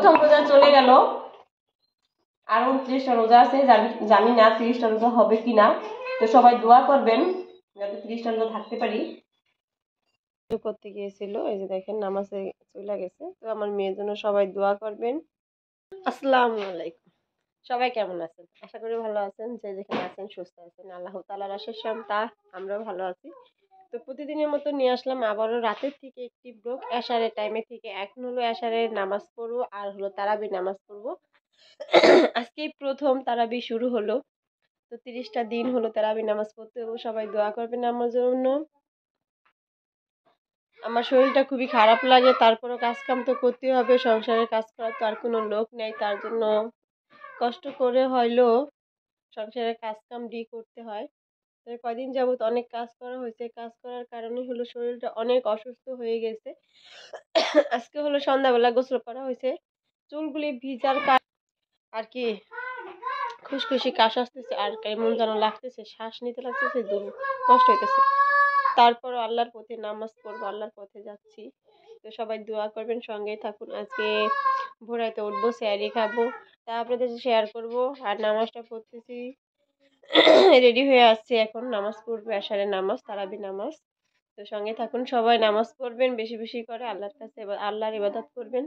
প্রথম রোজা চলে গেল, আর 29টা রোজা আছে। জানি না 30টা রোজা হবে কিনা। তো সবাই দোয়া করবেন যাতে 30টা রোজা থাকতে পারি। করতে গিয়েছিল, এই যে দেখেন নামাজে চলে গেছে। তো আমার মেয়ের জন্য সবাই দোয়া করবেন। আসসালামু আলাইকুম। সবাই কেমন আছেন? আশা করি ভালো আছেন। যে যেখানে আছেন সুস্থ আছেন, আল্লাহ তাআলার আশীর্বাদ শান্তি আমরাও ভালো আছি। তো প্রতিদিনের মতো নিয়ে আসলাম আবারও রাতের থেকে একটি ব্লগ। এশারের টাইমে থেকে এখন হলো এশারের নামাজ পড়বো, আর হলো তারাবি নামাজ পড়বো। আজকেই প্রথম তারাবি শুরু হলো। তো 30টা দিন হলো তারাবি নামাজ পড়তে হবে। সবাই দোয়া করবেন আমার জন্য। আমার শরীরটা খুবই খারাপ লাগে, তারপরও কাজ কাম তো করতে হবে। সংসারের কাজ করার তো আর কোনো লোক নেই, তার জন্য কষ্ট করে হইলেও সংসারের কাজ কাম দিয়ে করতে হয়। তাই কয়দিন যাবত অনেক কাজ করা হয়েছে, কাজ করার কারণে হলো শরীরটা অনেক অসুস্থ হয়ে গেছে। আজকে হলো সন্ধ্যাবেলা গোসল করা হয়েছে, চুলগুলি ভিজার আর কি খুশখুশি কাশ আসতেছে, আর কেমন যেন লাগতেছে, শ্বাস নিতে লাগতেছে, কষ্ট হইতেছে। তারপর আল্লাহর পথে নামাজ পড়বো, আল্লাহর পথে যাচ্ছি। তো সবাই দোয়া করবেন, সঙ্গেই থাকুন। আজকে ভোরাইতে উঠবো, স্যারি খাবো, তা আপনাদের শেয়ার করব। আর নামাজটা পড়তেছি, রেডি হয়ে আসছি, এখন নামাজ পড়বো, এশারের নামাজ, তারাবি নামাজ। তো সঙ্গে থাকুন, সবাই নামাজ পড়বেন বেশি বেশি করে, আল্লাহর কাছে আল্লাহর ইবাদত করবেন।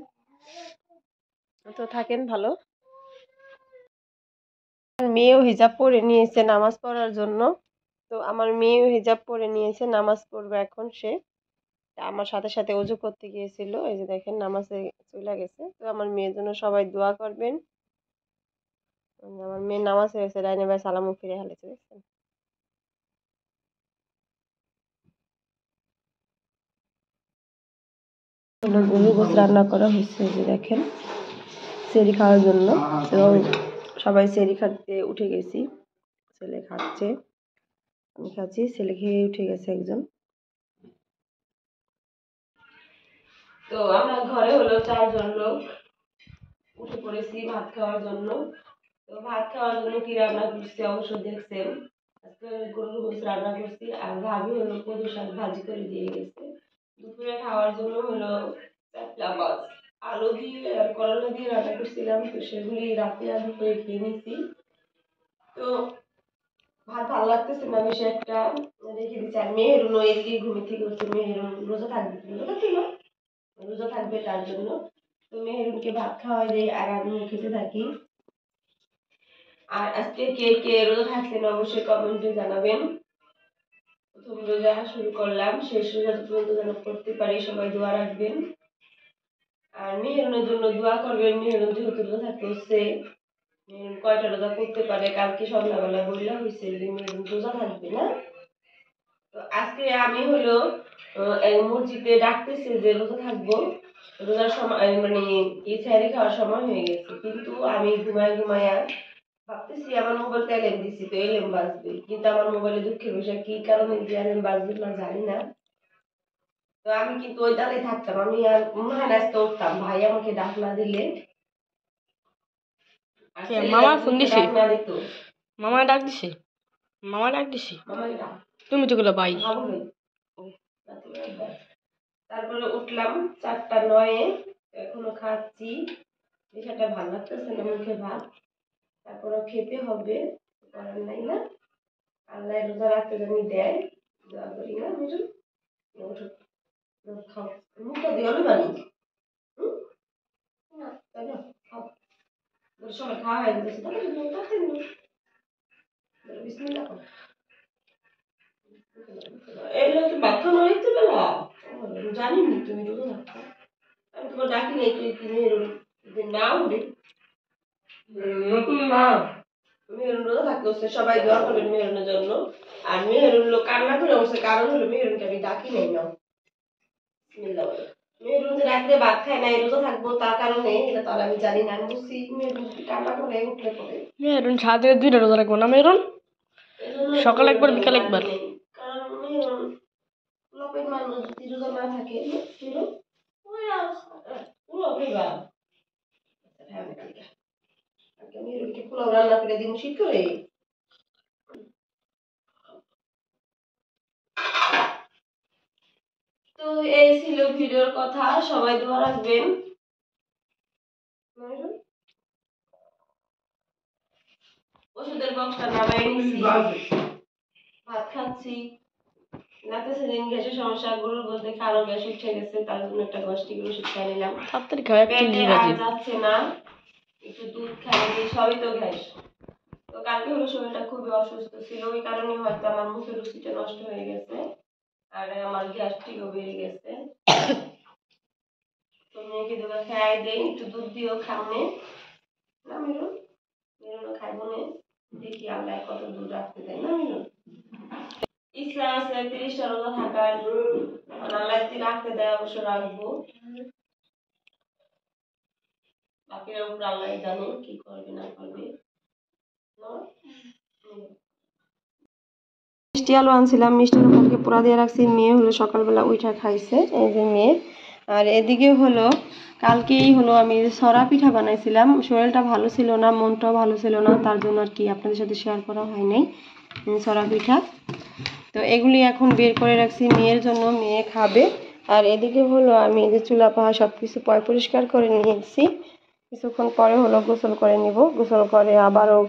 তো থাকেন ভালো। মেয়েও হিজাব পরে নিয়েছে নামাজ পড়ার জন্য। তো আমার মেয়েও হিজাব পরে নিয়েছে, নামাজ পড়বে এখন সে। আমার সাথে সাথে ওযু করতে গিয়েছিল, এই যে দেখেন নামাজে চলে গেছে। তো আমার মেয়ের জন্য সবাই দোয়া করবেন। আমার মেয়ে নামাজ হয়ে গেছে, ডাইনে ভাই সালামও ফিরে হালেছে, দেখছেন। গরু গোস রান্না করা হয়েছে, যে দেখেন সেরি খাওয়ার জন্য। তো সবাই সেরি খাতে উঠে গেছি, ছেলে খাচ্ছে, আমি খাচ্ছি, ছেলে খেয়ে উঠে গেছে একজন। তো আমরা ঘরে হলো 4জন লোক উঠে পড়েছি ভাত খাওয়ার জন্য। তো ভাত খাওয়ার জন্য কি রান্না করছি অবশ্য দেখছেন। আজকে গরুর গোস রান্না করছি, আর ভাবি হলো কদু শাক ভাজি করে দিয়ে গেছে। দুপুরে খাওয়ার জন্য হলো চাপলা মাছ আলু দিয়ে আর করলা দিয়ে রান্না করছিলাম। তো সেগুলি রাতে আমি করে খেয়ে নিছি। তো ভাত ভালো লাগতেছে না, বেশি একটা রেখে দিচ্ছি। আর মেহেরুন এদিকে ঘুমে থেকে উঠছে, মেহেরুন রোজা থাকবে, রোজা থাকবে তার জন্য। তো মেহেরুনকে ভাত খাওয়াই দেই, আর আমি খেতে থাকি। আর আজকে কে কে রোজা থাকছেন অবশ্যই কমেন্টে জানাবেন। প্রথম রোজা শুরু করলাম, শেষ রোজা পর্যন্ত যেন করতে পারি, সবাই দোয়া রাখবেন। আর মেহেরুনের জন্য দোয়া করবেন। মেহেরুন যেহেতু রোজা থাকতে হচ্ছে, মেহেরুন কয়টা রোজা করতে পারে, কালকে সন্ধ্যাবেলা বললা হয়েছে যে মেহেরুন রোজা থাকবে না। তো আজকে আমি হলো মসজিদে ডাকতেছে যে রোজা থাকবো, রোজার সময় মানে ইফতারি খাওয়ার সময় হয়ে গেছে, কিন্তু আমি ঘুমায়া ভাবতেছি আমার মোবাইলটা এলএম দিছি, তো এলএম বাজবে, কিন্তু আমার মোবাইলে দুঃখের বিষয় কি কারণে যে এলএম বাজবে না জানি না। তো আমি কিন্তু ওই দাঁড়িয়ে থাকতাম, আমি আর মনে হয় নাচতে উঠতাম, ভাই আমাকে ডাক না দিলে। মামা ফোন দিছে, মামা ডাক দিছে, মামা ডাক দিছে, তুমি তো গেলো ভাই। তারপরে উঠলাম 4টা 9-এ, এখনো খাচ্ছি, বিষয়টা ভালো লাগতেছে না মুখে ভাত, তারপরে খেতে হবে, করার নাই না। আল্লাহ রোজা রাখতে জানি দেয়, দোয়া করি না মিঠু, খাও, মুখটা দিয়ে আমি বানি তাই না, খাও, সবাই খাওয়া হয়ে গেছে, বিসমিল্লাহ করো। এগুলো তো মাথা নড়াইতে বেলা জানিনি তুমি রোজা রাখতে, আমি তোমার ডাকি নাই, তুমি না উঠে নতুন না। মেহরুন রোজা থাকতে হচ্ছে, সবাই দোয়া করবেন মেহরুনের জন্য। আর মেহরুন লোক কান্না করে উঠছে, কারণ হলো মেহরুনকে আমি ডাকি নাই না। মেহরুন যে রাত্রে ভাত খায় নাই, রোজা থাকবো তার কারণে, এটা তো আর আমি জানি না। আমি বুঝছি মেহরুন কান্না করে উঠলে পরে, মেহরুন সারাদিনে 2টা রোজা রাখবো না মেহরুন, সকালে একবার বিকালে একবার। কারণ মেহরুন লোকের মানুষ যদি রোজা না থাকে মেহরুনকে পোলাও রান্না করে দিন শীত করে। তো এই ছিল ভিডিওর কথা, সবাই দোয়া রাখবেন। ওষুধের বক্সটা নামাই নিছি, ভাত খাচ্ছি। লাগতেছে দিন গ্যাসের সমস্যা, গরুর বলতে আরো গ্যাস উঠে গেছে, তার জন্য একটা গ্যাস্ট্রিকের ওষুধ খাই নিলাম। পেটে আর যাচ্ছে না, একটু দুধ খাই দিয়ে সবই তো গ্যাস। তো কালকে হলো শরীরটা খুবই অসুস্থ ছিল, ওই কারণে হয়তো আমার মুখের রুচিটা নষ্ট হয়ে গেছে আর আমার গ্যাস্ট্রিকও বেড়ে গেছে। তো মেয়েকে দুটো খাই দেই, একটু দুধ দিয়েও খাওনে না মেরুন, মেরুনও খাইবো না, দেখি আল্লাহ কত দুধ রাখতে দেয় না মেরুন। ইচ্ছা আছে 30টা রোজা থাকার, আল্লাহ যদি রাখতে দেয় অবশ্য রাখবো, বাকিরা উপর আল্লাহ জানে কি করবে না করবে। মিষ্টি আলু আনছিলাম, মিষ্টি আলু কালকে পোড়া দিয়ে রাখছি, মেয়ে হলো সকালবেলা উঠা খাইছে, এই যে মেয়ে। আর এদিকে হলো কালকেই হলো আমি সরা পিঠা বানাইছিলাম, শরীরটা ভালো ছিল না, মনটাও ভালো ছিল না, তার জন্য আর কি আপনাদের সাথে শেয়ার করা হয় নাই সরা পিঠা। তো এগুলি এখন বের করে রাখছি মেয়ের জন্য, মেয়ে খাবে। আর এদিকে হলো আমি এই যে চুলা পাহা সব কিছু পরিষ্কার করে নিয়েছি, কিছুক্ষণ পরে হলো গোসল করে নিব, গোসল করে আবারও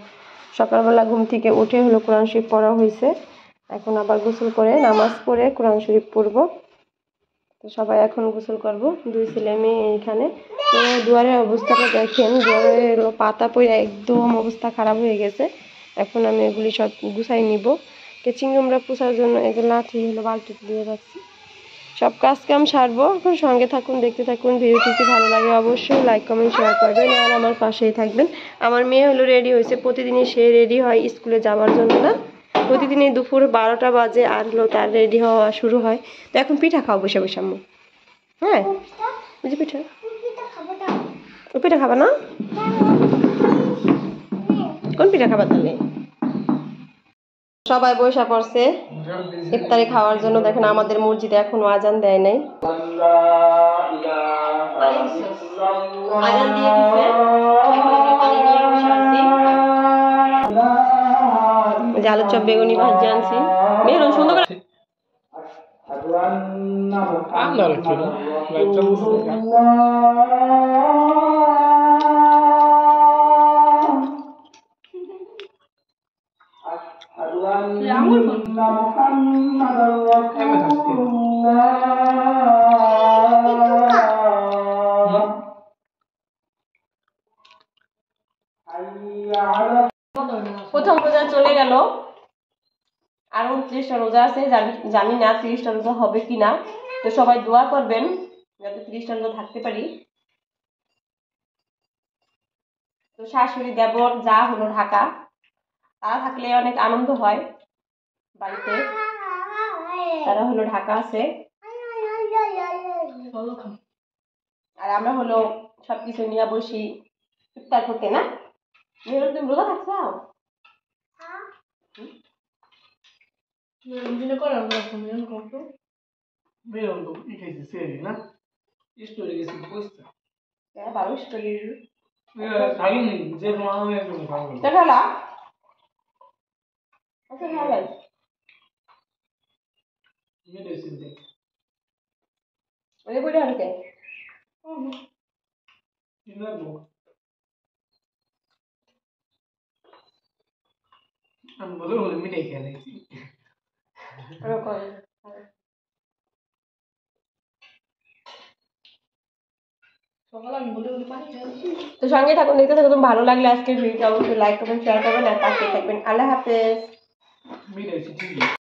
সকালবেলা ঘুম থেকে উঠে হলো কোরআন শরীফ পড়া হয়েছে, এখন আবার গোসল করে নামাজ পড়ে কোরআন শরীফ পড়বো। তো সবাই এখন গোসল করব, দুই ছেলে মেয়ে এইখানে। তো দুয়ারের অবস্থাটা দেখেন, দুয়ারের পাতা পড়ে একদম অবস্থা খারাপ হয়ে গেছে। এখন আমি এগুলি সব গুছাই নিব, কিচিং রুমটা পোছার জন্য এই যে লাঠি হলো বালতিতে দিয়ে রাখছি। সব কাজ কাম সারবো, এখন সঙ্গে থাকুন, দেখতে থাকুন। ভিডিওটি যদি ভালো লাগে অবশ্যই লাইক কমেন্ট শেয়ার করবেন আর আমার পাশেই থাকবেন। আমার মেয়ে হলো রেডি হয়েছে, প্রতিদিনই সে রেডি হয় স্কুলে যাওয়ার জন্য না, প্রতিদিনই দুপুর 12টা বাজে আর হলো তার রেডি হওয়া শুরু হয়। তো এখন পিঠা খাও বসে বসে আম্মু, হ্যাঁ বুঝি পিঠা, ও পিঠা খাবা না? কোন পিঠা খাবা তাহলে? সবাই বসে পড়ছে ইফতারি খাওয়ার জন্য। দেখেন আমাদের মসজিদে এখনো আজান দেয় নাই, আজান দিয়ে দিছে, আলুর চপ বেগুনি ভাজি আনছি, মেরুন সুন্দর করে প্রথম রোজা চলে গেল, আর 29টা রোজা আছে, জানি না 30টা রোজা হবে কিনা। তো সবাই দোয়া করবেন যাতে 30টা রোজা থাকতে পারি। তো শাশুড়ি দেবর যা হলো ঢাকা, তারা থাকলে অনেক আনন্দ হয় বাড়িতে, তারা হলো ঢাকা আছে, আর আমরা হলো সবকিছু নিয়ে বসি ইফতার করতে না। তুমি রোজা থাকছো? আমি বলে বলে মিটাই খেয়ে নিয়েছি। তো সঙ্গে থাকুন, দেখতে থাকুন। ভালো লাগলে আজকের ভিডিওটা অবশ্যই লাইক করবেন, শেয়ার করবেন আর পাশে থাকবেন। আল্লাহ হাফেজ।